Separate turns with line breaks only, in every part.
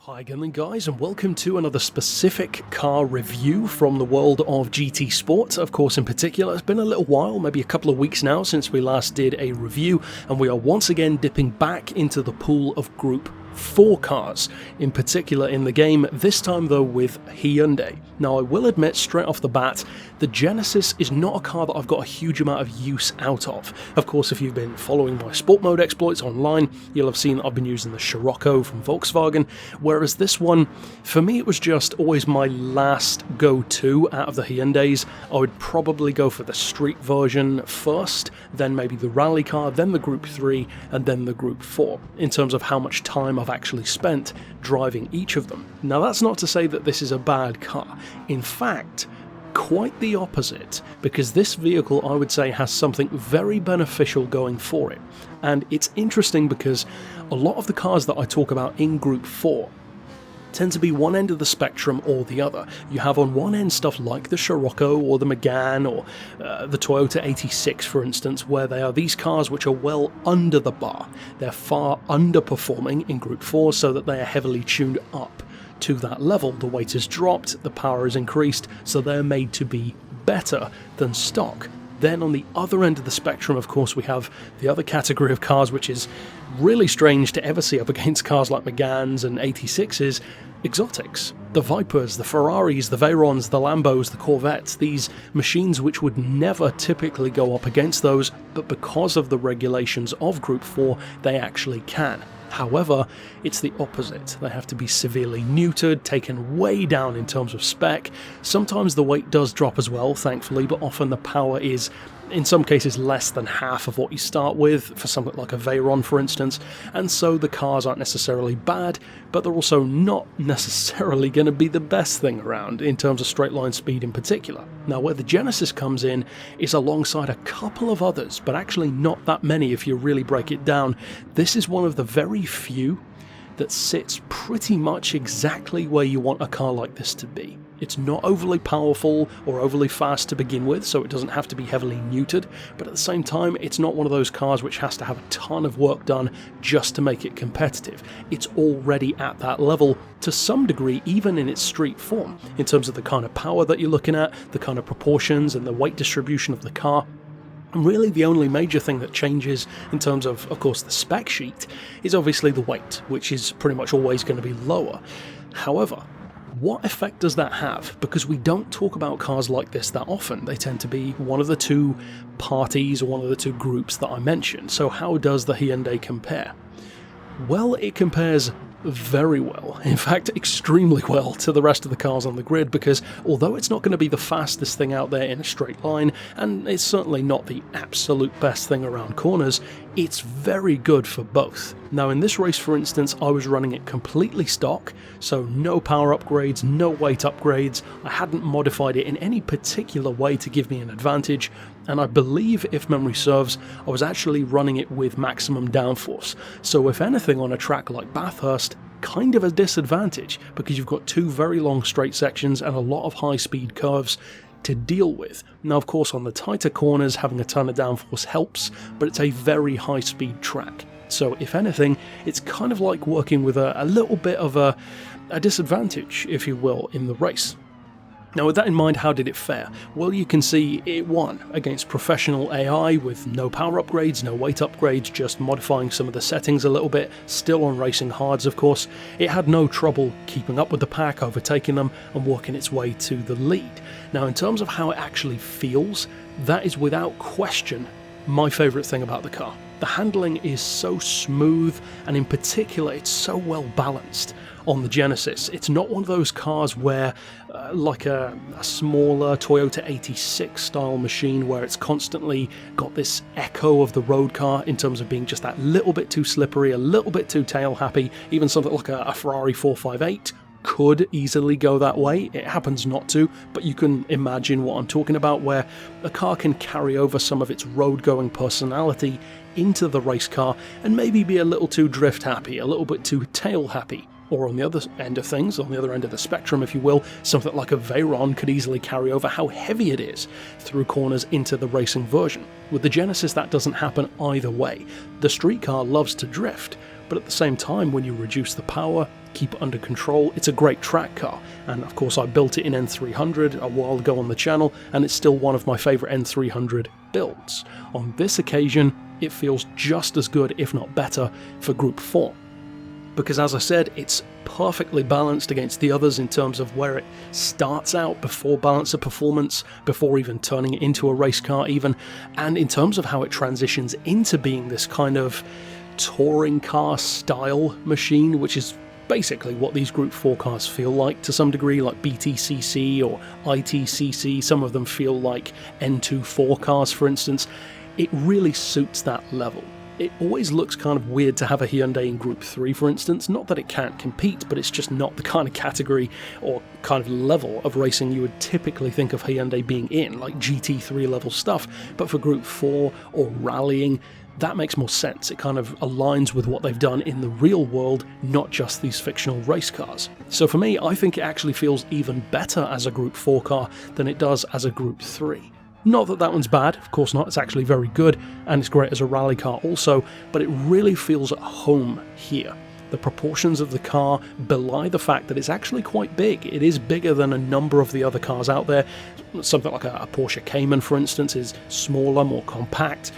Hi again guys, and welcome to another specific car review from the world of GT Sport. Of course, in particular, it's been a little while, maybe a couple of weeks now since we last did a review, and we are once again dipping back into the pool of Group 4 cars, in particular in the game, this time though with Hyundai. Now I will admit straight off the bat, the Genesis is not a car that I've got a huge amount of use out of. Of course, if you've been following my sport mode exploits online, you'll have seen that I've been using the Scirocco from Volkswagen, whereas this one, for me it was just always my last go-to out of the Hyundais. I would probably go for the street version first, then maybe the rally car, then the Group 3, and then the Group 4, in terms of how much time I've actually spent driving each of them. Now that's not to say that this is a bad car. In fact, quite the opposite, because this vehicle I would say has something very beneficial going for it. And it's interesting because a lot of the cars that I talk about in Group 4 tend to be one end of the spectrum or the other. You have on one end stuff like the Scirocco or the Megane or the Toyota 86 for instance, where they are these cars which are well under the bar. They're far underperforming in Group 4 so that they are heavily tuned up to that level. The weight is dropped, the power is increased, so they're made to be better than stock. Then on the other end of the spectrum, of course, we have the other category of cars, which is really strange to ever see up against cars like Meganes and 86s, exotics. The Vipers, the Ferraris, the Veyrons, the Lambos, the Corvettes, these machines which would never typically go up against those, but because of the regulations of Group 4, they actually can. However, it's the opposite. They have to be severely neutered, taken way down in terms of spec. Sometimes the weight does drop as well, thankfully, but often the power is, in some cases, less than half of what you start with, for something like a Veyron, for instance, and so the cars aren't necessarily bad, but they're also not necessarily going to be the best thing around, in terms of straight line speed in particular. Now, where the Genesis comes in is alongside a couple of others, but actually not that many if you really break it down. This is one of the very few that sits pretty much exactly where you want a car like this to be. It's not overly powerful or overly fast to begin with, so it doesn't have to be heavily neutered, but at the same time, it's not one of those cars which has to have a ton of work done just to make it competitive. It's already at that level to some degree, even in its street form, in terms of the kind of power that you're looking at, the kind of proportions and the weight distribution of the car. And really the only major thing that changes in terms of course, the spec sheet is obviously the weight, which is pretty much always going to be lower. However, what effect does that have? Because we don't talk about cars like this that often. They tend to be one of the two parties or one of the two groups that I mentioned. So how does the Hyundai compare? Well, it compares very well, in fact extremely well, to the rest of the cars on the grid, because although it's not going to be the fastest thing out there in a straight line, and it's certainly not the absolute best thing around corners, it's very good for both. Now in this race for instance, I was running it completely stock, so no power upgrades, no weight upgrades. I hadn't modified it in any particular way to give me an advantage, and I believe, if memory serves, I was actually running it with maximum downforce. So if anything on a track like Bathurst, kind of a disadvantage, because you've got two very long straight sections and a lot of high speed curves to deal with. Now of course on the tighter corners having a ton of downforce helps, but it's a very high speed track. So if anything, it's kind of like working with a little bit of a disadvantage, if you will, in the race. Now with that in mind, how did it fare? Well, you can see it won against professional AI with no power upgrades, no weight upgrades, just modifying some of the settings a little bit, still on racing hards of course. It had no trouble keeping up with the pack, overtaking them and working its way to the lead. Now in terms of how it actually feels, that is without question my favourite thing about the car. The handling is so smooth, and in particular it's so well balanced on the Genesis. It's not one of those cars where like a smaller Toyota 86 style machine where it's constantly got this echo of the road car in terms of being just that little bit too slippery, a little bit too tail happy. Even something like a Ferrari 458 could easily go that way. It happens not to, but you can imagine what I'm talking about, where a car can carry over some of its road-going personality into the race car and maybe be a little too drift happy, a little bit too tail happy. Or on the other end of things, on the other end of the spectrum if you will, something like a Veyron could easily carry over how heavy it is through corners into the racing version. With the Genesis that doesn't happen either way. The street car loves to drift, but at the same time, when you reduce the power, keep it under control, it's a great track car. And of course I built it in N300 a while ago on the channel, and it's still one of my favourite N300 builds. On this occasion, it feels just as good, if not better, for Group 4. Because as I said, it's perfectly balanced against the others in terms of where it starts out before balance of performance, before even turning it into a race car even, and in terms of how it transitions into being this kind of touring car style machine, which is basically what these Group 4 cars feel like to some degree, like BTCC or ITCC. Some of them feel like N24 cars, for instance. It really suits that level. It always looks kind of weird to have a Hyundai in Group 3, for instance. Not that it can't compete, but it's just not the kind of category or kind of level of racing you would typically think of Hyundai being in, like GT3 level stuff. But for Group 4 or rallying, that makes more sense. It kind of aligns with what they've done in the real world, not just these fictional race cars. So for me, I think it actually feels even better as a Group 4 car than it does as a Group 3. Not that that one's bad, of course not, it's actually very good, and it's great as a rally car also, but it really feels at home here. The proportions of the car belie the fact that it's actually quite big. It is bigger than a number of the other cars out there. Something like a Porsche Cayman, for instance, is smaller, more compact,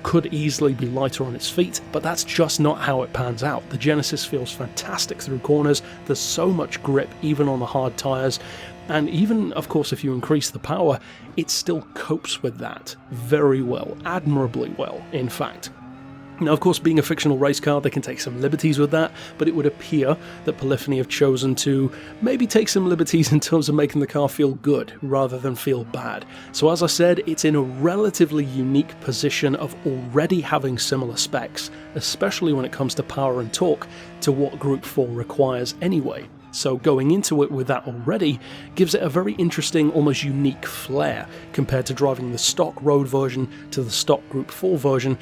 could easily be lighter on its feet, but that's just not how it pans out. The Genesis feels fantastic through corners, there's so much grip even on the hard tyres, and even, of course, if you increase the power, it still copes with that very well, admirably well, in fact. Now, of course, being a fictional race car, they can take some liberties with that, but it would appear that Polyphony have chosen to maybe take some liberties in terms of making the car feel good rather than feel bad. So as I said, it's in a relatively unique position of already having similar specs, especially when it comes to power and torque, to what Group 4 requires anyway. So going into it with that already gives it a very interesting, almost unique flair compared to driving the stock road version to the stock Group 4 version,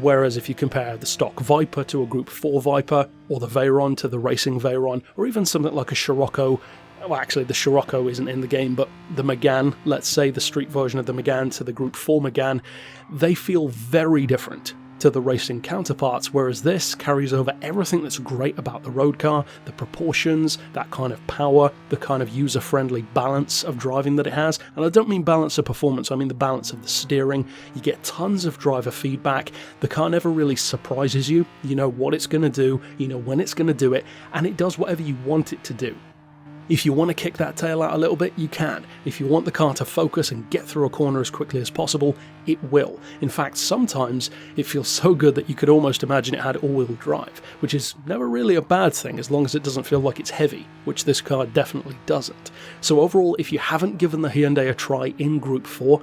whereas if you compare the stock Viper to a Group 4 Viper, or the Veyron to the racing Veyron, or even something like a Scirocco, well actually the Scirocco isn't in the game, but the Megane, let's say the street version of the Megane to the Group 4 Megane, they feel very different to the racing counterparts, whereas this carries over everything that's great about the road car, the proportions, that kind of power, the kind of user-friendly balance of driving that it has. And I don't mean balance of performance, I mean the balance of the steering. You get tons of driver feedback, the car never really surprises you, you know what it's going to do, you know when it's going to do it, and it does whatever you want it to do. If you want to kick that tail out a little bit, you can. If you want the car to focus and get through a corner as quickly as possible, it will. In fact, sometimes it feels so good that you could almost imagine it had all-wheel drive, which is never really a bad thing as long as it doesn't feel like it's heavy, which this car definitely doesn't. So overall, if you haven't given the Hyundai a try in Group 4,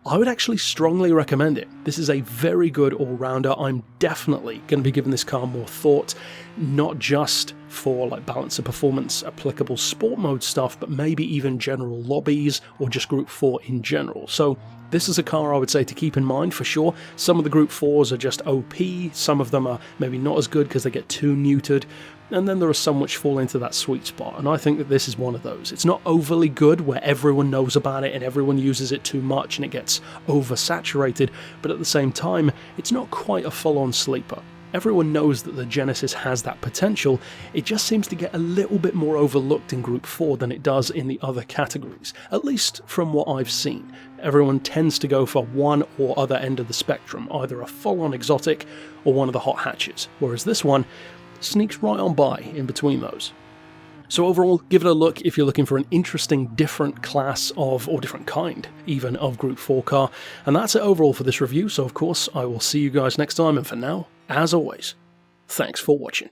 I would actually strongly recommend it. This is a very good all-rounder. I'm definitely going to be giving this car more thought, not just for like balance of performance, applicable sport mode stuff, but maybe even general lobbies or just Group 4 in general. So this is a car I would say to keep in mind for sure. Some of the Group 4s are just OP, some of them are maybe not as good because they get too neutered, and then there are some which fall into that sweet spot, and I think that this is one of those. It's not overly good where everyone knows about it and everyone uses it too much and it gets oversaturated, but at the same time, it's not quite a full-on sleeper. Everyone knows that the Genesis has that potential, it just seems to get a little bit more overlooked in Group 4 than it does in the other categories, at least from what I've seen. Everyone tends to go for one or other end of the spectrum, either a full-on exotic or one of the hot hatches, whereas this one sneaks right on by in between those. So overall, give it a look if you're looking for an interesting different class of, or different kind even, of Group 4 car. And that's it overall for this review, so of course I will see you guys next time, and for now, as always, thanks for watching.